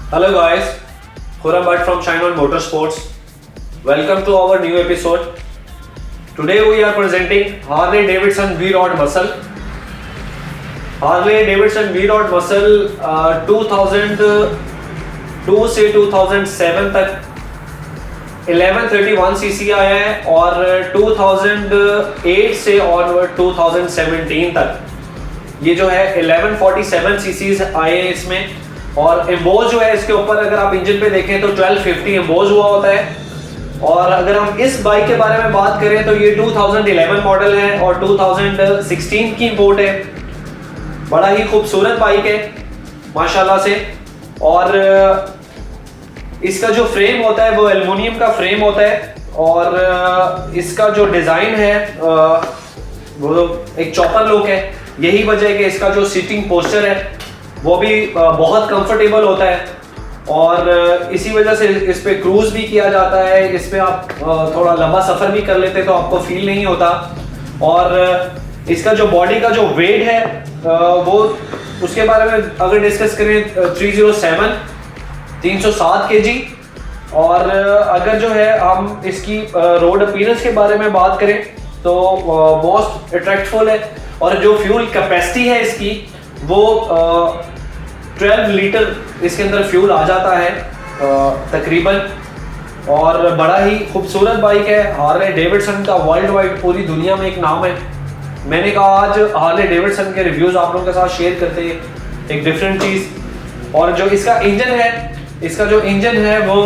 Hello guys, Khurram Bhatt from Shine On Motorsports. Welcome to our new episode. Today we are presenting Harley Davidson V-Rod Muscle. Harley Davidson V-Rod Muscle 2002 से 2007 तक 1131 CC आया है और 2008 से onward 2017 तक ये जो है 1147 सीसीज आए हैं इसमें। और एम्बोज जो है इसके ऊपर अगर आप इंजन पे देखें तो 1250 एम्बोज हुआ होता है। और अगर हम इस बाइक के बारे में बात करें तो ये 2011 मॉडल है और 2016 की इंपोर्ट है। बड़ा ही खूबसूरत बाइक है माशाल्लाह से। और इसका जो फ्रेम होता है वो एल्युमिनियम का फ्रेम होता है और इसका जो डिज़ाइन है वो एक चॉपर लुक है। यही वजह है कि इसका जो सीटिंग पोस्चर है वो भी बहुत कंफर्टेबल होता है और इसी वजह से इस पे क्रूज भी किया जाता है। इस पे आप थोड़ा लंबा सफ़र भी कर लेते तो आपको फील नहीं होता। और इसका जो बॉडी का जो वेट है वो उसके बारे में अगर डिस्कस करें 307 kg। और अगर जो है हम इसकी रोड अपीयरेंस के बारे में बात करें तो मोस्ट अट्रैक्टफुल है। और जो फ्यूल कैपेसिटी है इसकी वो 12 लीटर इसके अंदर फ्यूल आ जाता है तकरीबन। और बड़ा ही खूबसूरत बाइक है। हार्ले डेविडसन का वर्ल्ड वाइड पूरी दुनिया में एक नाम है। मैंने कहा आज हार्ले डेविडसन के रिव्यूज़ आप लोगों के साथ शेयर करते हैं एक डिफरेंट चीज़। और जो इसका इंजन है वो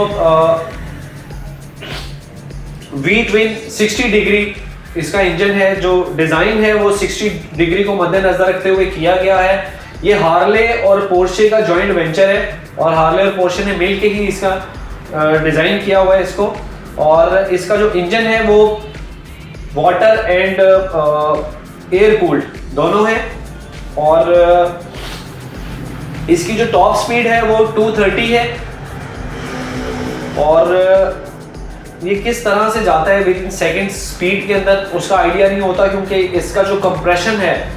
वी ट्विन 60 डिग्री इसका इंजन है। जो डिज़ाइन है वो 60 डिग्री को मद्देनजर रखते हुए किया गया है। ये हार्ले और पोर्शे का जॉइंट वेंचर है और हार्ले और पोर्शे ने मिल के ही इसका डिज़ाइन किया हुआ है इसको। और इसका जो इंजन है वो वाटर एंड एयर कूल्ड दोनों है। और इसकी जो टॉप स्पीड है वो 230 है। और ये किस तरह से जाता है विद इन सेकेंड स्पीड के अंदर उसका आइडिया नहीं होता क्योंकि इसका जो कंप्रेशन है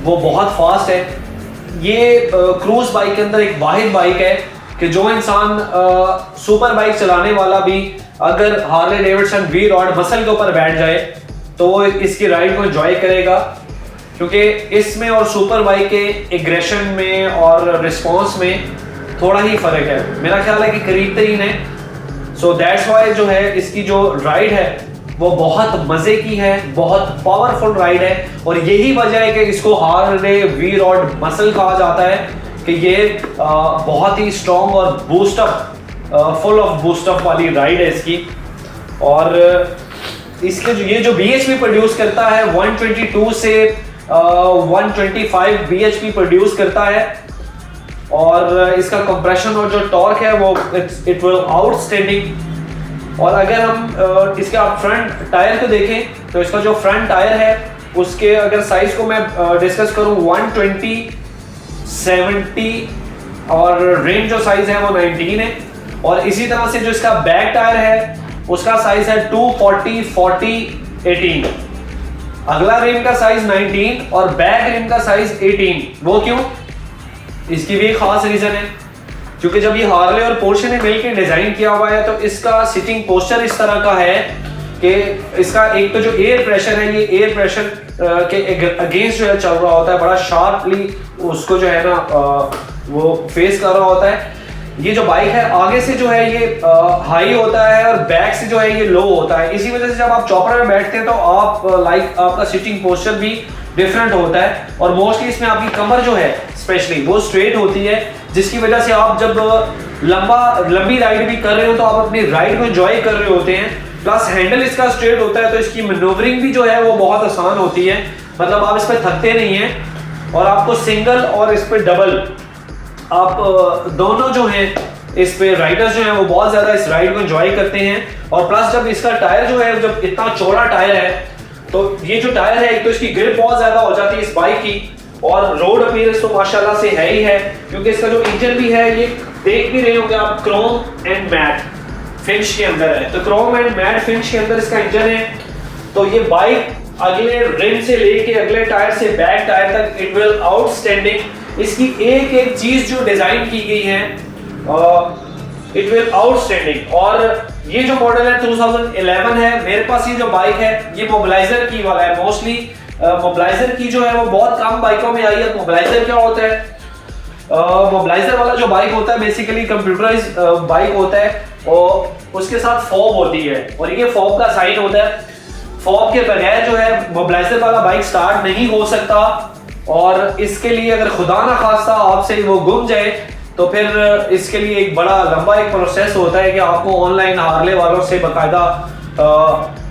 वो बहुत फास्ट है। ये क्रूज बाइक के अंदर एक वाहिद बाइक है कि जो इंसान सुपर बाइक चलाने वाला भी अगर हार्ले डेविडसन V-Rod मसल के ऊपर बैठ जाए तो वो इसकी राइड को एंजॉय करेगा क्योंकि इसमें और सुपर बाइक के एग्रेशन में और रिस्पॉन्स में थोड़ा ही फर्क है। मेरा ख्याल है कि करीब तरीन है। सो दैट्स वाई जो है इसकी जो राइड है वो बहुत मजे की है, बहुत पावरफुल राइड है। और यही वजह है कि इसको हार्ले V-Rod मसल कहा जाता है कि ये बहुत ही स्ट्रॉन्ग और बूस्टअप फुल ऑफ बूस्टअप वाली राइड है इसकी। और इसके ये जो BHP प्रोड्यूस करता है 122 से 125 BHP प्रोड्यूस करता है। और इसका कंप्रेशन और जो टॉर्क है वो इट विल आउटस्टैंडिंग। और अगर हम इसके आप फ्रंट टायर को देखें तो इसका जो फ्रंट टायर है उसके अगर साइज को मैं डिस्कस करूं 120, 70 और रेंज जो साइज है वो 19 है। और इसी तरह से जो इसका बैक टायर है उसका साइज है 240, 40, 18। अगला रिम का साइज 19 और बैक रिम का साइज 18। वो क्यों? इसकी भी एक खास रीजन है क्योंकि जब ये हार्ले और पोर्शे ने मिलकर डिजाइन किया हुआ है तो इसका सिटिंग पोस्चर इस तरह का है कि इसका एक तो जो एयर प्रेशर है ये एयर प्रेशर के अगेंस्ट जो है चल रहा होता है। बड़ा शार्पली उसको जो है ना वो फेस कर रहा होता है। ये जो बाइक है आगे से जो है ये हाई होता है और बैक से जो है ये लो होता है। इसी वजह से जब आप चॉपर में बैठते हैं तो आप आपका सिटिंग पोस्चर भी डिफरेंट होता है। और मोस्टली इसमें आपकी कमर जो है स्पेशली वो स्ट्रेट होती है जिसकी वजह से आप जब लंबी राइड भी कर रहे हो तो आप अपनी राइड को एंजॉय कर रहे होते हैं। प्लस हैंडल इसका स्ट्रेट होता है तो इसकी मैन्योवरिंग भी जो है वो बहुत आसान होती है। मतलब आप इस पर थकते नहीं हैं। और आपको सिंगल और इस पर डबल आप दोनों जो हैं इस पे राइडर्स जो हैं वो बहुत ज़्यादा इस राइड को एंजॉय करते हैं। और प्लस जब इसका टायर जो है जब इतना चौड़ा टायर है तो ये जो टायर है एक तो इसकी ग्रिप बहुत ज़्यादा हो जाती है इस बाइक की। और रोड अपीयरेंस तो माशाल्लाह से है ही है क्योंकि इसका जो इंजन भी है ये देख भी रहे होंगे आप क्रोम एंड मैट फिनिश के अंदर है। तो क्रोम एंड मैट फिनिश के अंदर इसका इंजन है। तो ये बाइक अगले रिम से लेके अगले टायर से बैक टायर तक इट विल आउटस्टैंडिंग। इसकी एक एक चीज जो डिजाइन की गई है इट विल आउटस्टैंडिंग। और ये जो मॉडल है 2011 है, मेरे पास ये जो बाइक है ये मोबिलाइजर की वाला है। मोस्टली मोबिलाइजर की जो है वो बहुत कम बाइकों में आई है। मोबिलाइजर क्या होता है? मोबिलाइजर वाला जो बाइक होता है बेसिकली कंप्यूटराइज बाइक होता है और उसके साथ फॉब होती है और ये फॉब का साइन होता है। फॉब के बगैर जो है मोबिलाइजर वाला बाइक स्टार्ट नहीं हो सकता और इसके लिए अगर खुदा ना खास्ता आपसे वो गुम जाए तो फिर इसके लिए एक बड़ा लंबा एक प्रोसेस होता है कि आपको ऑनलाइन हार्ले वालों से बाकायदा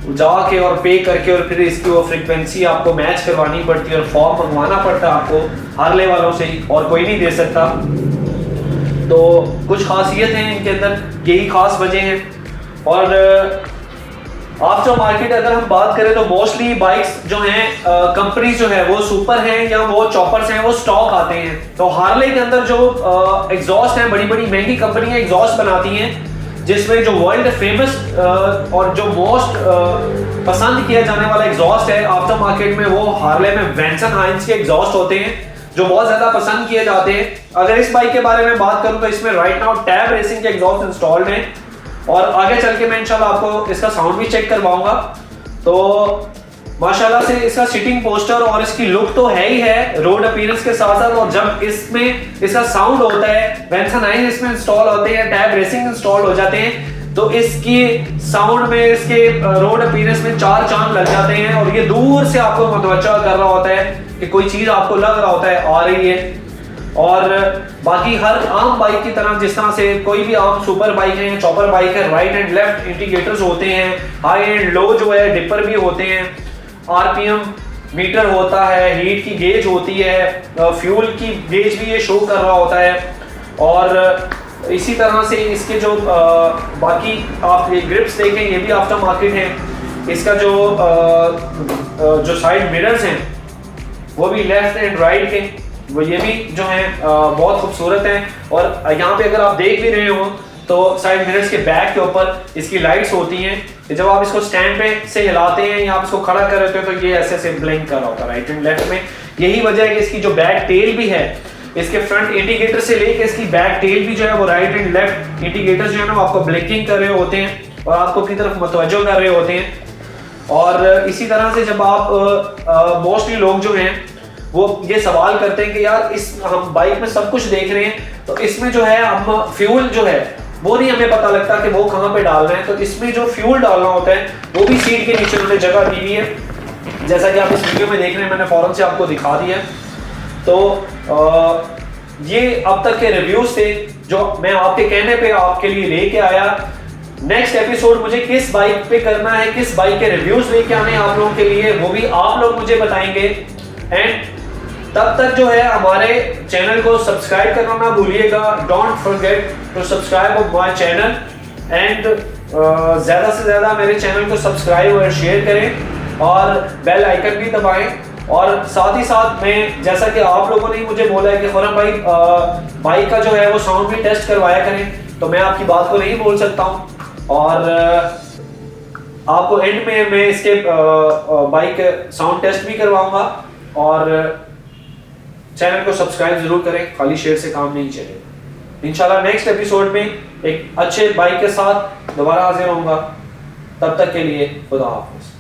जाके और पे करके और फिर इसकी वो फ्रीक्वेंसी आपको मैच करवानी पड़ती है और फॉर्म मंगवाना पड़ता है आपको हार्ले वालों से ही, और कोई नहीं दे सकता। तो कुछ खासियत हैं इनके अंदर, यही खास वजह हैं। और आफ्टर मार्केट अगर हम बात करें तो मोस्टली बाइक्स जो हैं कंपनी जो है वो सुपर हैं या वो चॉपर्स हैं, वो स्टॉक आते हैं। तो हार्ले के अंदर जो एग्जॉस्ट हैं, बड़ी बड़ी महंगी कंपनियां एग्जॉस्ट बनाती हैं, जिसमें जो वर्ल्ड फेमस और जो मोस्ट पसंद किया जाने वाला एग्जॉस्ट है आफ्टर मार्केट में, वो हार्ले में वेंसन हाइंस के एग्जॉस्ट होते हैं जो बहुत ज्यादा पसंद किए जाते हैं। अगर इस बाइक के बारे में बात करूं तो इसमें राइट नाउ टैब रेसिंग के एग्जॉस्ट इंस्टॉल्ड हैं और आगे चल के मैं इंशाल्लाह आपको इसका साउंड भी चेक करवाऊंगा। तो माशाल्लाह से इसका सिटिंग पोस्टर और इसकी लुक तो है ही है रोड अपीयरेंस के साथ साथ, और जब इसमें इसका साउंड होता है, वेंसन हाइंस इसमें इंस्टॉल होते हैं, टैब रेसिंग इंस्टॉल हो जाते हैं, तो इसकी साउंड में, इसके रोड अपीयरेंस में चार चांद लग जाते हैं और ये दूर से आपको मुतवज्जा कर रहा होता है कि कोई चीज आपको लग रहा होता है आ रही है। और बाकी हर आम बाइक की तरह, जिस तरह से कोई भी आम सुपर बाइक है या चॉपर बाइक है, राइट एंड लेफ्ट इंडिकेटर्स होते हैं, हाई एंड लो जो है डिपर भी होते हैं, आरपीएम मीटर होता है, हीट की गेज होती है, फ्यूल की गेज भी ये शो कर रहा होता है। और इसी तरह से इसके जो बाकी आप ये ग्रिप्स देखें, ये भी आफ्टर मार्केट है। इसका जो साइड मिरर्स हैं वो भी लेफ्ट एंड राइट के, वो ये भी जो है बहुत खूबसूरत हैं। और यहाँ पे अगर आप देख भी रहे हो तो साइड मिरर्स के बैक के ऊपर इसकी लाइट्स होती हैं, जब आप इसको स्टैंड पे से हिलाते हैं या आप इसको खड़ा कर रहे हो तो ये ऐसे ऐसे ब्लिंक कर रहा होता है राइट एंड लेफ्ट में। यही वजह है कि इसकी जो बैक टेल भी है, इसके फ्रंट इंडिकेटर से लेकर इसकी बैक टेल भी जो है वो राइट एंड लेफ्ट इंडिकेटर जो है ना वो आपको ब्लिंकिंग कर रहे होते हैं और आपको अपनी तरफ मुतवज्जो कर रहे होते हैं। और इसी तरह से जब आप मोस्टली लोग जो हैं वो ये सवाल करते हैं कि यार इस हम बाइक में सब कुछ देख रहे हैं तो इसमें जो है हम फ्यूल जो है वो नहीं हमें पता लगता कि वो कहाँ पे डाल रहे हैं। तो इसमें जो फ्यूल डालना होता है वो भी सीट के नीचे उन्होंने जगह दी हुई है, जैसा कि आप इस वीडियो में देख रहे हैं, मैंने फौरन से आपको दिखा दिया। तो ये अब तक के रिव्यूज थे जो मैं आपके कहने पे आपके लिए लेके आया। नेक्स्ट एपिसोड मुझे किस बाइक पे करना है, किस बाइक के रिव्यूज लेके आने आप लोगों के लिए, वो भी आप लोग मुझे बताएंगे। एंड तब तक जो है हमारे चैनल को सब्सक्राइब करना ना भूलिएगा। Don't forget to subscribe my channel and ज़्यादा से ज़्यादा मेरे चैनल को सब्सक्राइब और शेयर करें और बेल आइकन भी दबाएं। और साथ ही साथ मैं, जैसा कि आप लोगों ने मुझे बोला है कि खुरम भाई बाइक का जो है वो साउंड भी टेस्ट करवाया करें, तो मैं आपकी बात को नहीं बोल सकता हूँ। और आपको एंड में मैं इसके बाइक साउंड टेस्ट भी करवाऊंगा। और चैनल को सब्सक्राइब जरूर करें, खाली शेयर से काम नहीं चलेगा। इंशाल्लाह नेक्स्ट एपिसोड में एक अच्छे बाइक के साथ दोबारा हाजिर होऊंगा। तब तक के लिए खुदा हाफिज़।